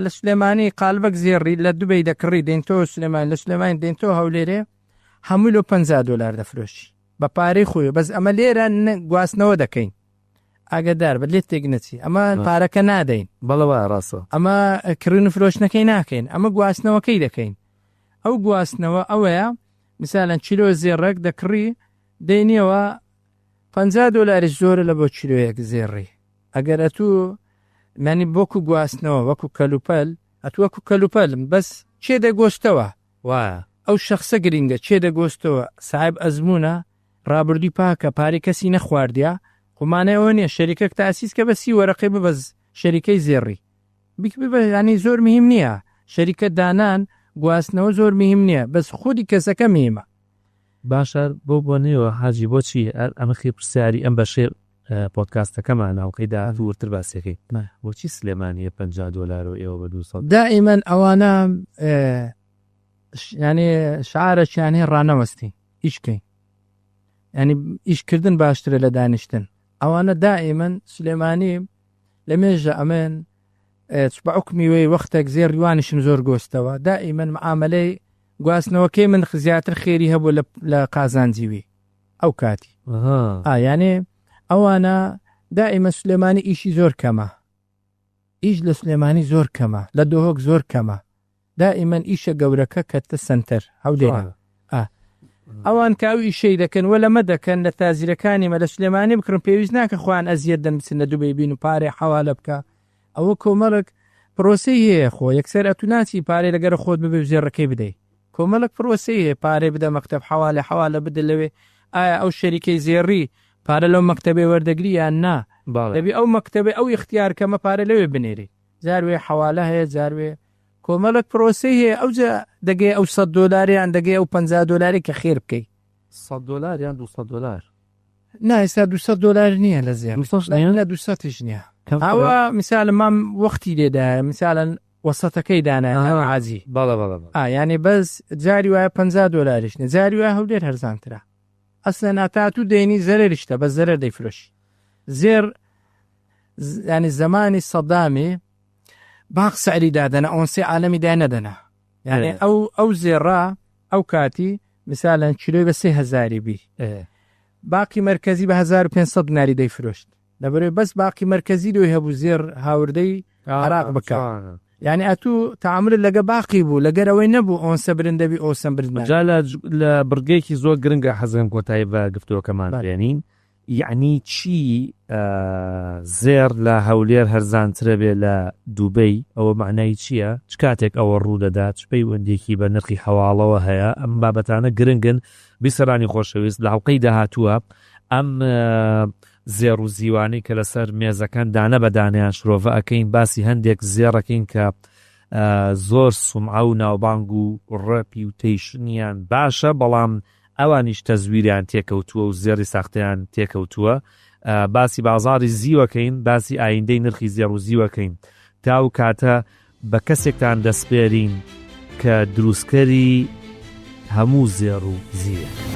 لە سلێمانی قالبەک زێڕی لە دوبەی دەکڕی دێنتۆ سلێمان لە سلێمانی دێنتۆ هەولێرێ هەمووی لە 50 دلار دەفرۆشی بە پارەی خۆی بەس ئەمە لێرە گواستنەوە دەکەین ئاگدار بە لێت تێک نەچی ئەمە پارەکە نادەین بەڵەوە ڕاستە ئەمە کڕین فرۆشتنەکەی ناکەین ئەمە گواستنەوەکەی دەکەین ئەو گواستنەوە ئەوەیە مثالەن چیلۆ زێڕێک دەکڕی دێنیەوە 50 دلاری زۆرە لە بۆ چیلۆیەک زێڕی ئەگەر ئەتوو مانی بۆکو گواستنەوە وەکو کەلوپەل ئەتووەکو کەلوپەلم بەس چێ دەگۆستەوە وایە ئەو شخصە گرینگە چێ دەگۆستەوە ساحب ئەزمونە ڕابردی پاکە پارەی کەسی نەخواردیا خۆمانەوە نییە شەریکەک تاسیس کە بەسی وەرەقەی ببەز شەریکەی زێڕی ینی زۆر مهم نییە شەریکە دانان گواستنەوە زۆر مهم نییە بەس خودی کەسەکە میمە باشە بۆ نێوە حاجی بۆچی ئەمە خی پرسیاری ئەم بەشێ پۆدکاستەکەمان ناوکەیدا دوورتر باسیەکەی بۆچی سلێمانیە 50 دلار و ئێوە بە 200 دائیمەن ئەوانە ینی شعارەکیان هەیە ڕانەوەستی ئیشکەین ینی ئیشکردن باشترە لە دانیشتن ئەوانە دائیمەن سلێمانی لە مێژە ئەمن بە عوکمیوەی وەختێک زێڕیوانیشم زۆر گۆستەوە دائیمەن معاملەی گواستنەوەکەی من زیاتر خێری هەبوو لە قازانجیوی ئەو کاتی یانێ ئەوانە دائیمە سلێمانی ئیشی زۆر کەمە ئیش لە سلێمانی زۆر کەمە لە دۆهۆک زۆر کەمە دائیمەن ئیشە گەورەکە کەتە سنتەر هەولێرە ئەوان کاوی ئیشەی دەکەن وە لەمە دەکەن لە تازیرەکانی مە لە سلێمانی بکڕن پێویست ناکە خوان ئەزیەت دەمچن لە دووبەی بین و پارێ حەوالە بکە ئەوە کۆمەڵک پرۆسی هەیە خۆ یەکسەر ئەتوناچی پارێ لەگەرە خۆت ببێ ژێڕەکەی بدەیت کۆمەڵک پرۆسی هەیە پارێ بدە مەکتەب حەوالە بدە لەوێ ئایا ئەو شەریکەی زێڕی پارە لەو مەکتەبێ وەردەگری یان نا دەبی ئەو مەکتەبێ ئەو اختیارکەمە پارە لەوێ بنێری جاروێ حەوالە هەیە جاروێ کۆمەڵک پرۆسی هەیە ئەوجا دەگەی ئەو 100 دلاریان دەگەی ئەو 50 دلاری کە خێر بکەیت 100 دلار یان 200 دلار نایستا 200 دلار نییە لە زێر لە 200 نییە ئەوە مثال مام وەختی لێدا مثالەن وەسەتەکەی دانایە عازی ینی بەس جاری وایە 50 دلاریش نە جاری وایە هەولێر هەرزانترە ئەسلەن ئاتاتوو دێنی زەرریشتە بە زەرەر دەیفرۆشی زێر ینی زمانی سەدامی باق سەعری دادەنە ئۆنسی عالەمی دا نەدەنا یعنی ئەو زێڕا ئەو کاتی مثالەن کیلۆی بە 3000 بی باقی مرکزی بە 1500 دیناری دەیفرۆشت لەبەرەوەی بەس باقی مرکزی لۆی هەبوو زێر هاوردەی عراق بکە یعنی ئەتوو تعامل لەگە باقی بوو لەگەرەوەی نەبوو ئۆنسە برندەبی ئۆسم برند جا لە بڕگەیەکی زۆر گرنگە حەزم کۆتایی بە گفتووەکەمان بێنین یعنی چی زێر لە هەولێر هەرزانترە بێ لە دووبەی ئەوە معنای چییە چ کاتێک ئەوە ڕوودەدات چ پەیوەندێکی بە نرخی هەواڵەوە هەیە ئەم بابەتانە گرنگن بیسەرانی خۆشەویست لە حەڵقەی داهاتووە ئەم زێر و زیوانی کە لەسەر مێزەکان دانە بەدانیان شرۆڤە ئەەکەین باسی هەندێک زێڕەکەین کە زۆر سومعە و ناوبانگ و ڕەپی و تەیشنیان باشە بەڵام ئەوانیش تەزویریان تێکەوتووە و زێری ساختیان تێکەوتووە باسی بازاری زیوەکەین باسی ئایندەی نرخی زێر و زیوەکەین تا و کاتە بە کەسێکتان دەسپێرین کە دروستکەری هەموو زێر و زیوە